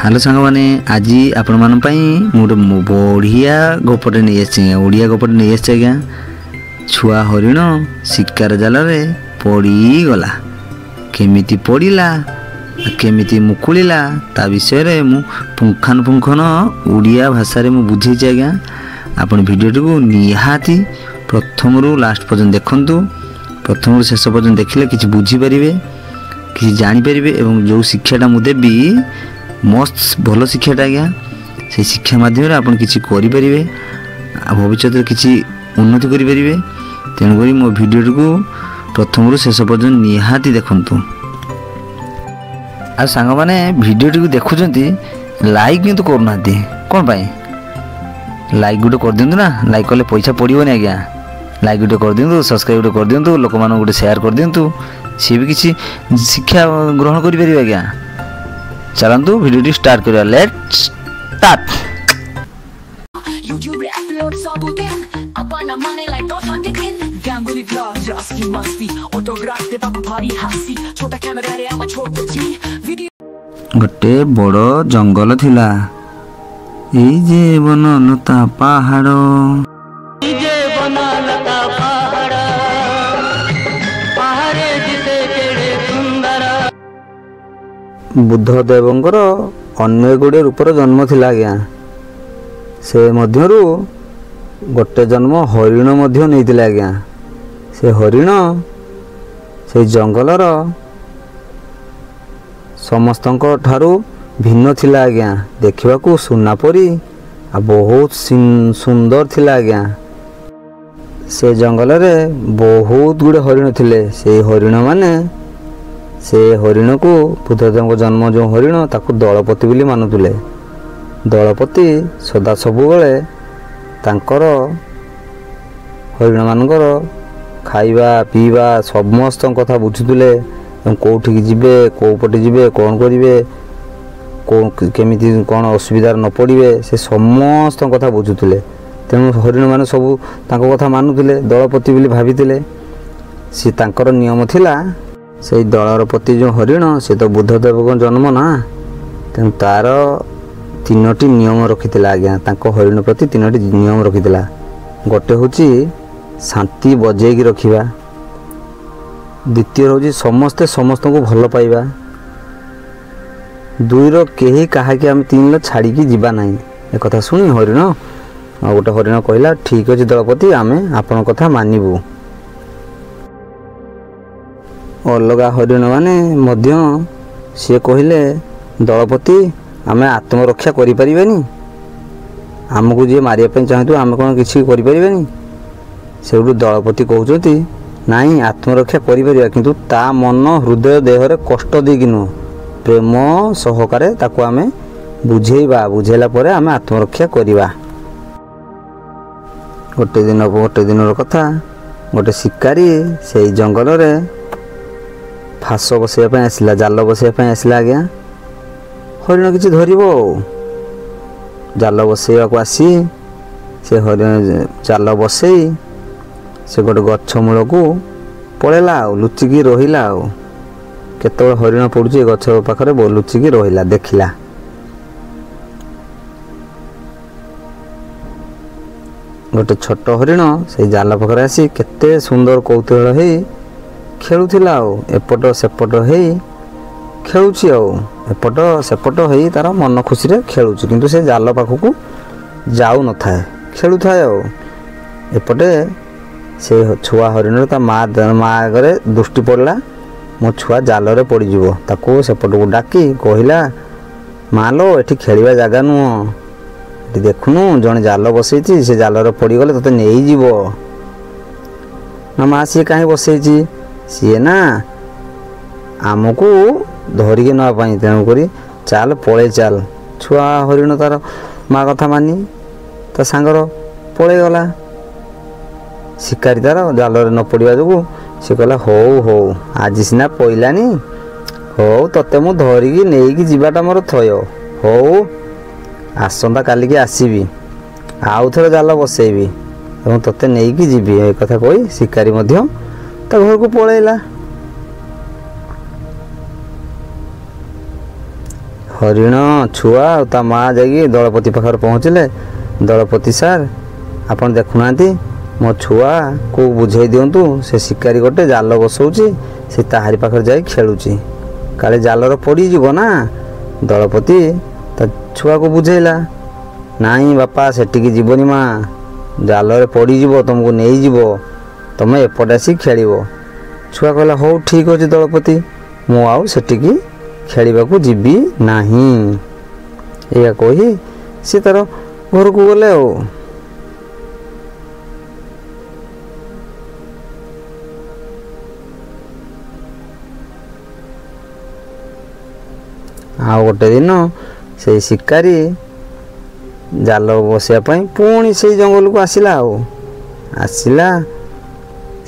Hello सांग मैंने आज आपण मान गोटे बढ़िया गपटे नहीं आसी ओडिया गपटे नहीं आसी आज्ञा छुआ हरिण शिकार जाल पड़गला केमिति पड़ा केमिति मुकुला ता विषय मु पुंखानुपुंखन ओडिया भाषा रे मु बुझेछि आज्ञा आपण भिडियो को निहाती प्रथम रु लास्ट पर्यंत देखंतु प्रथम रु शेष पर्यंत देखिले किछि बुझी परिबे किछि जानि परिबे एवं जो शिक्षाटा मु देबी मस्त भल शिक्षाटा आज्ञा से शिक्षा माध्यम आपन किछि करि परिबे भविष्य किछि उन्नति करि परिबे तेणु करी मो भिडियो को प्रथम रु शेष पर्यंत निहाती देखंतु आ सांग माने भिडियो को देखुचंती लाइक किंतु करना कौन पाई लाइक गोटे कर दिंतु ना लाइक कले पैसा पड़ोनी आज्ञा लाइक गोटे कर दिंतु सब्सक्राइब गोटे कर दिंतु लोक मान गोटे शेयर कर दिंतु सी भी किसी शिक्षा ग्रहण करि परिबे आज्ञा चलंतु वीडियो स्टार्ट करिया लेट्स स्टार्ट YouTube upload सब दिन अपना माने लाइक तो फंदे दिन गांगुली ब्लॉग जस्की मस्ती ऑटोग्राफ दे पापा भारी हंसी छोटा कैमरा रे हम छोटे जी वीडियो गोटे बड़ जंगल थिला ए जे बनलता पहाड़ बुद्ध देवंकर अन्य गुड़े रूपर जन्म थिला आज्ञा से मध्यरु गोटे जन्म हरिण मध्य नहीं आज्ञा से हरिण से जंगलर समस्त ठारू भिन्न थिला आज्ञा देखा सुना परी आ बहुत सुंदर थिला आज्ञा से जंगल रे बहुत गुड़े हरिण थिले से हरिण माने से हरिण को बुद्धदेव जन्म जो हरिण ताकू दलपति बोली मानुले दलपति सदा सबु बेले तांकर हरिण मानकर खाइबा पीवा समस्त कथा बुझुले कौटिक जीवे कौ पटे जीवे कौन करेंगे केमिति कौन असुविधा न पड़े से समस्त कथा बुझुले तेणु हरिण मान सब कथा मानुले दलपति बोली भाभी सी तांकर नियम थिला से दलपति जो हरिण से तो बुद्धदेव जन्म ना तेणु तार तीनोटी नियम रखी आज्ञा हरिण प्रति तीनोटी नियम रखी गोटे हूँ शांति बजेगी रखा द्वितीय हूँ समस्ते समस्त को भल पाइबा दुईर कहीं कहा कि आम तीन छाड़ी जीवा ना एक कथा शुणी हरिण गोटे हरिण कहला ठीक अच्छे दलपति आमे आपण कथा मानिबू अलगा हरिण माने मध्य सी कहले दलपति आमे आत्मरक्षा करि परिबानी आमको जी मारिया चाहतु आम कौन किसी करें से दलपति कहते नाई आत्मरक्षा करिपरिबा किंतु ता मन हृदय देहरे कष्ट देकी नुह प्रेम सहकारे ताको आमे बुझेइबा बुझेला परे आमे आत्मरक्षा करिबा। गोटे दिन कथा गोटे शिकारी से जंगल रे फास बसैया आसला जाल बसैया आसला आज्ञा हरिण किसी धरब जाल बसैया को आसी से हरिण जाल बसई से गोटे गछ मूल को पलैला लुचिकी रहा केत हरिण पड़ुची गछ पाखे लुचिकी रहा देखला गोटे छोट हरिण से जाल पाखे आसी केते सुंदर कौतूहल हो खेलुला एपट सेपट हो खेलुची एपट सेपट हो तार मन खुशी रे खेलुची किंतु से जाल पाखक जाऊ न था खेलु था एपटे से छुआ हरिण ता माँ आगे दृष्टि पड़ला मो छुआ जाल रे पड़ीज ताको सेपट को डाकी कहला माँ लो ये खेलवा जगह नुह देखुनु जड़े जाल बसई से जाल रे पड़गले तोते नहीं जीव ना माँ सी कहीं बसई सी ना आमको धरिकी नापाई तेणुक चाल पड़े चाल छुआ हरिण तार माँ कथा मानी ता सांगर पड़े गला शिकारी तार जाल न पड़ा जो सी कहला हौ हौ आज सीना पइलानी हौ तते मु धरिकी नहीं जीवाटा मोर थय हौ आसंता काली की आसबि आउ थे जाल बसैबी और तते नहीं जीवी एक कथा कही शिकारी मध्य ता घर को पलैला ହରିଣ ଛୁଆ ଆଉ ତା ମା ଯାଇକି ଦଳପତି ପାଖରେ ପହଞ୍ଚିଲେ। ଦଳପତି ସାର୍, ଆପଣ ଦେଖୁନାହାନ୍ତି ମୋ ଛୁଆକୁ ବୁଝେଇ ଦିଅନ୍ତୁ, ସେ ଶିକାରୀ ଗୋଟେ ଜାଲ ବସଉଛି, ସେ ତାହାରି ପାଖରେ ଯାଇ ଖେଳୁଛି, କାଳେ ଜାଲର ପଡ଼ିଯିବ ନା। ଦଳପତି ତା ଛୁଆକୁ ବୁଝେଇଲା, ନାଇଁ ବାପା ସେଠିକି ଯିବନି ମା, ଜାଲରେ ପଡ଼ିଯିବ, ତୁମକୁ ନେଇଯିବ, ତୁମେ ଏପଟେ ଆସି ଖେଳିବ। ଛୁଆ କହିଲା ହଉ ଠିକ୍ ଅଛି ଦଳପତି, ମୁଁ ଆଉ ସେଠିକି ଖେଳିବାକୁ ଯିବି ନାହିଁ। ଏଇଆ କହି ସେ ତାର ଘରକୁ ଗଲେ ଆଉ। ଆଉ ଗୋଟେ ଦିନ ସେଇ ଶିକାରୀ ଜାଲ ବସିବା ପାଇଁ ପୁଣି ସେଇ ଜଙ୍ଗଲକୁ ଆସିଲା ଆଉ। ଆସିଲା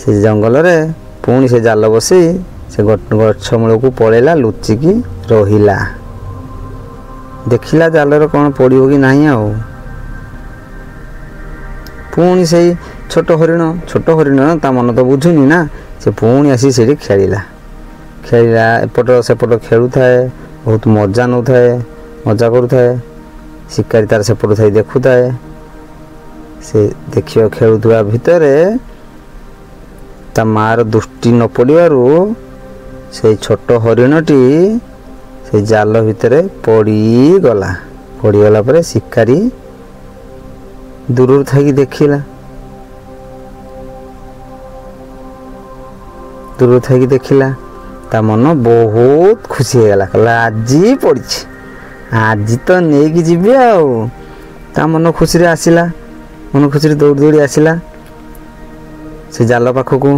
ସେ ଜଙ୍ଗଲରେ ପୁଣି ସେ ଜାଲ ବସେଇ ସେ ଗଛ ମୂଳକୁ ପଳେଇଲା, ଲୁଚିକି ରହିଲା। ଦେଖିଲା ଜାଲରେ କ'ଣ ପଡ଼ିବ କି ନାହିଁ ଆଉ। ପୁଣି ସେଇ ଛୋଟ ହରିଣ ତା ମନ ତ ବୁଝୁନି ନା, ସେ ପୁଣି ଆସି ସେଇଠି ଖେଳିଲା। ଏପଟ ସେପଟ ଖେଳୁଥାଏ, ବହୁତ ମଜା ନେଉଥାଏ, ମଜା କରୁଥାଏ। ଶିକାରୀ ତାର ସେପଟ ଥାଇ ଦେଖୁଥାଏ। ସେ ଦେଖିବ ଖେଳୁଥିବା ଭିତରେ ତା ମାଆର ଦୃଷ୍ଟି ନ ପଡ଼ିବାରୁ ସେଇ ଛୋଟ ହରିଣଟି ସେଇ ଜାଲ ଭିତରେ ପଡ଼ିଗଲା। ପଡ଼ିଗଲା ପରେ ଶିକାରୀ ଦୂରରୁ ଥାଇକି ଦେଖିଲା, ତା ମନ ବହୁତ ଖୁସି ହେଇଗଲା। କହିଲା ଆଜି ପଡ଼ିଛି, ଆଜି ତ ନେଇକି ଯିବି ଆଉ। ତା ମନ ଖୁସିରେ ଦୌଡ଼ି ଆସିଲା ସେ ଜାଲ ପାଖକୁ।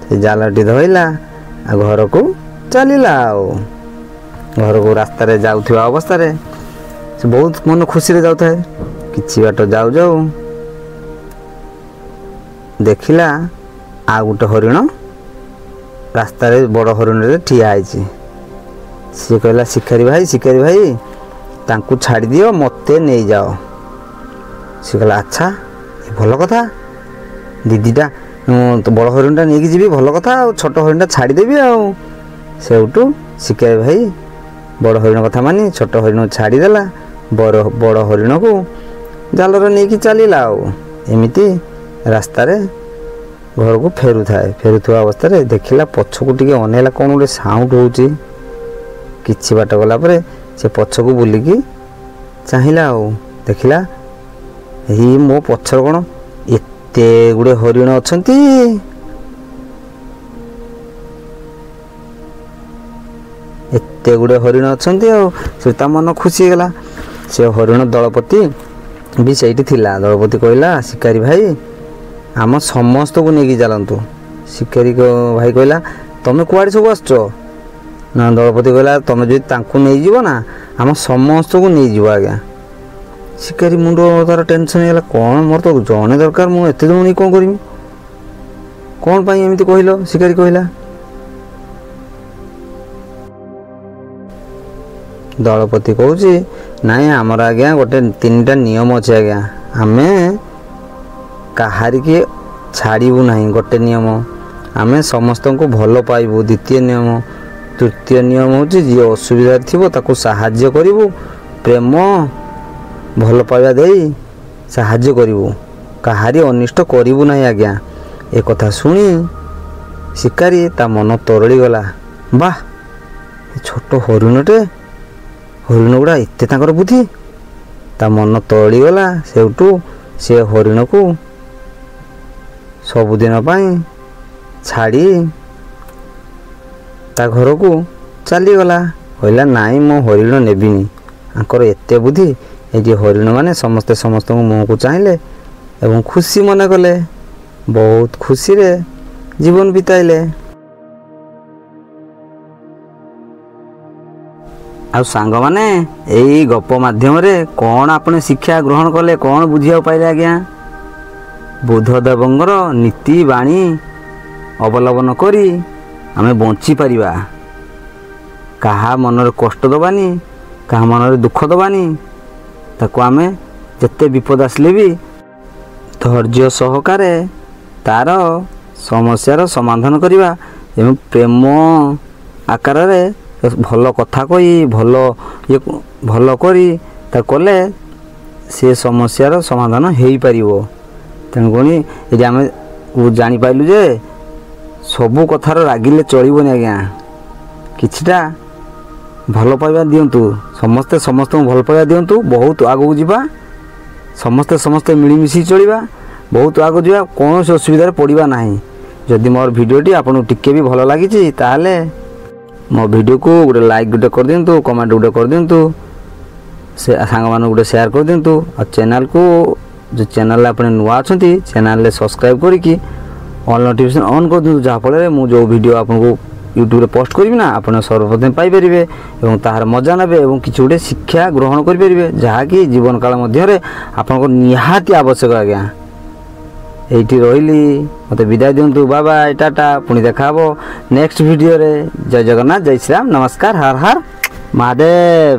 ସେ ଜାଲଟି ଧଇଲା ଆଉ ଘରକୁ ଚାଲିଲା ଆଉ। ଘରକୁ ରାସ୍ତାରେ ଯାଉଥିବା ଅବସ୍ଥାରେ ସେ ବହୁତ ମନ ଖୁସିରେ ଯାଉଥାଏ। କିଛି ବାଟ ଯାଉ ଯାଉ ଦେଖିଲା ଆଉ ଗୋଟେ ହରିଣ ରାସ୍ତାରେ ବଡ଼ ହରିଣରେ ଠିଆ ହେଇଛି। ସିଏ କହିଲା ଶିକାରୀ ଭାଇ ତାଙ୍କୁ ଛାଡ଼ିଦିଅ, ମୋତେ ନେଇଯାଅ। ସିଏ କହିଲା ଆଚ୍ଛା, ଏ ଭଲ କଥା, ଦିଦିଟା ବଡ଼ ହରିଣଟା ନେଇକି ଯିବି, ଭଲ କଥା, ଆଉ ଛୋଟ ହରିଣଟା ଛାଡ଼ିଦେବି ଆଉ। ସେଇଠୁ ଶିକାରୀ ଭାଇ ବଡ଼ ହରିଣ କଥା ମାନି ଛୋଟ ହରିଣକୁ ଛାଡ଼ିଦେଲା, ବଡ଼ ହରିଣକୁ ଜାଲରେ ନେଇକି ଚାଲିଲା ଆଉ। ଏମିତି ରାସ୍ତାରେ ଘରକୁ ଫେରୁଥିବା ଅବସ୍ଥାରେ ଦେଖିଲା ପଛକୁ ଟିକେ ଅନେଇଲା, କ'ଣ ଗୋଟେ ସାଉଣ୍ଡ ହେଉଛି। କିଛି ବାଟ ଗଲା ପରେ ସେ ପଛକୁ ବୁଲିକି ଚାହିଁଲା ଆଉ। ଦେଖିଲା ଏଇ ମୋ ପଛରେ କ'ଣ ଏତେ ଗୁଡ଼େ ହରିଣ ଅଛନ୍ତି। ଆଉ ସେ ତା ମନ ଖୁସି ହେଇଗଲା। ସେ ହରିଣ ଦଳପତି ବି ସେଇଠି ଥିଲା। ଦଳପତି କହିଲା ଶିକାରୀ ଭାଇ ଆମ ସମସ୍ତଙ୍କୁ ନେଇକି ଚାଲନ୍ତୁ। ଶିକାରୀ ଭାଇ କହିଲା ତମେ କୁଆଡ଼େ ସବୁ ଆସୁଛ? ନା ଦଳପତି କହିଲା ତମେ ଯଦି ତାଙ୍କୁ ନେଇଯିବ ନା ଆମ ସମସ୍ତଙ୍କୁ ନେଇଯିବ ଆଜ୍ଞା। ଶିକାରୀ ମୁଣ୍ଡ ତାର ଟେନସନ୍ ହେଇଗଲା, କ'ଣ ମୋର ତ ଜଣେ ଦରକାର, ମୁଁ ଏତେ ଜଣ ନେଇ କ'ଣ କରିବି? କ'ଣ ପାଇଁ ଏମିତି କହିଲ? ଶିକାରୀ କହିଲା। ଦଳପତି କହୁଛି ନାଇଁ ଆମର ଆଜ୍ଞା ଗୋଟେ 3ଟା ନିୟମ ଅଛି ଆଜ୍ଞା, ଆମେ କାହାରିକି ଛାଡ଼ିବୁ ନାହିଁ। ଗୋଟେ ନିୟମ, ଆମେ ସମସ୍ତଙ୍କୁ ଭଲ ପାଇବୁ। ଦ୍ୱିତୀୟ ନିୟମ, ତୃତୀୟ ନିୟମ ହେଉଛି ଯିଏ ଅସୁବିଧାରେ ଥିବ ତାକୁ ସାହାଯ୍ୟ କରିବୁ, ପ୍ରେମ ଭଲ ପାଇବା ଦେଇ ସାହାଯ୍ୟ କରିବୁ, କାହାରି ଅନିଷ୍ଟ କରିବୁ ନାହିଁ ଆଜ୍ଞା। ଏ କଥା ଶୁଣି ଶିକାରୀ ତା ମନ ତରଳି ଗଲା। ବାଃ, ଛୋଟ ହରିଣ ଗୁଡ଼ା ଏତେ ତାଙ୍କର ବୁଦ୍ଧି। ତା ମନ ତରଳିଗଲା। ସେଇଠୁ ସେ ହରିଣକୁ ସବୁଦିନ ପାଇଁ ଛାଡ଼ି ତା ଘରକୁ ଚାଲିଗଲା। କହିଲା ନାଇଁ ମୁଁ ହରିଣ ନେବିନି, ଆଙ୍କର ଏତେ ବୁଦ୍ଧି। ଏଇଠି ହରିଣମାନେ ସମସ୍ତେ ସମସ୍ତଙ୍କୁ ମୁହଁକୁ ଚାହିଁଲେ ଏବଂ ଖୁସି ମନେ କଲେ, ବହୁତ ଖୁସିରେ ଜୀବନ ବିତାଇଲେ। ଆଉ ସାଙ୍ଗମାନେ ଏଇ ଗପ ମାଧ୍ୟମରେ କ'ଣ ଆପଣ ଶିକ୍ଷା ଗ୍ରହଣ କଲେ, କ'ଣ ବୁଝିବାକୁ ପାଇଲେ ଆଜ୍ଞା? ବୁଦ୍ଧଦେବଙ୍କର ନୀତି ବାଣୀ ଅବଲମ୍ବନ କରି ଆମେ ବଞ୍ଚିପାରିବା। କାହା ମନରେ କଷ୍ଟ ଦେବାନି, କାହା ମନରେ ଦୁଃଖ ଦେବାନି। ତାକୁ ଆମେ ଯେତେ ବିପଦ ଆସିଲେ ବି ଧୈର୍ଯ୍ୟ ସହକାରେ ତାର ସମସ୍ୟାର ସମାଧାନ କରିବା ଏବଂ ପ୍ରେମ ଆକାରରେ ଭଲ କଥା କହି ଭଲ କରି ତା କଲେ ସେ ସମସ୍ୟାର ସମାଧାନ ହେଇପାରିବ। ତେଣୁକରି ଏଠି ଆମେ ଜାଣିପାରିଲୁ ଯେ ସବୁ କଥାର ରାଗିଲେ ଚଳିବନି ଆଜ୍ଞା। କିଛିଟା ଭଲ ପାଇବା ଦିଅନ୍ତୁ, ସମସ୍ତେ ସମସ୍ତଙ୍କୁ ଭଲ ପାଇବା ଦିଅନ୍ତୁ, ବହୁତ ଆଗକୁ ଯିବା। ସମସ୍ତେ ମିଳିମିଶି ଚଳିବା, ବହୁତ ଆଗକୁ ଯିବା, କୌଣସି ଅସୁବିଧାରେ ପଡ଼ିବା ନାହିଁ। ଯଦି ମୋର ଭିଡ଼ିଓଟି ଆପଣଙ୍କୁ ଟିକେ ବି ଭଲ ଲାଗିଛି ତାହେଲେ ମୋ ଭିଡ଼ିଓକୁ ଗୋଟେ ଲାଇକ୍ ଗୋଟେ କରିଦିଅନ୍ତୁ, କମେଣ୍ଟ ଗୋଟେ କରିଦିଅନ୍ତୁ, ସେ ସାଙ୍ଗମାନଙ୍କୁ ଗୋଟେ ସେୟାର କରିଦିଅନ୍ତୁ। ଆଉ ଚ୍ୟାନେଲକୁ ଯେଉଁ ଚ୍ୟାନେଲରେ ଆପଣ ନୂଆ ଅଛନ୍ତି ଚ୍ୟାନେଲରେ ସବସ୍କ୍ରାଇବ୍ କରିକି ଅଲ୍ ନୋଟିଫିକେସନ୍ ଅନ୍ କରିଦିଅନ୍ତୁ, ଯାହାଫଳରେ ମୁଁ ଯେଉଁ ଭିଡ଼ିଓ ଆପଣଙ୍କୁ ୟୁଟ୍ୟୁବରେ ପୋଷ୍ଟ କରିବି ନା ଆପଣ ସର୍ବପ୍ରଥମେ ପାଇପାରିବେ ଏବଂ ତାହାର ମଜା ନେବେ ଏବଂ କିଛି ଗୋଟେ ଶିକ୍ଷା ଗ୍ରହଣ କରିପାରିବେ, ଯାହାକି ଜୀବନ କାଳ ମଧ୍ୟରେ ଆପଣଙ୍କର ନିହାତି ଆବଶ୍ୟକ ଆଜ୍ଞା। এইটি রহিলি, মতো বিদায় দিয়ন্তু, বাই বাই, টাটা। পুଣି দেখা হব নেক্সট ভিডিওরে। জয় জগন্নাথ, জয় শ্রীরাম, নমস্কার, হর হর মহাদেব।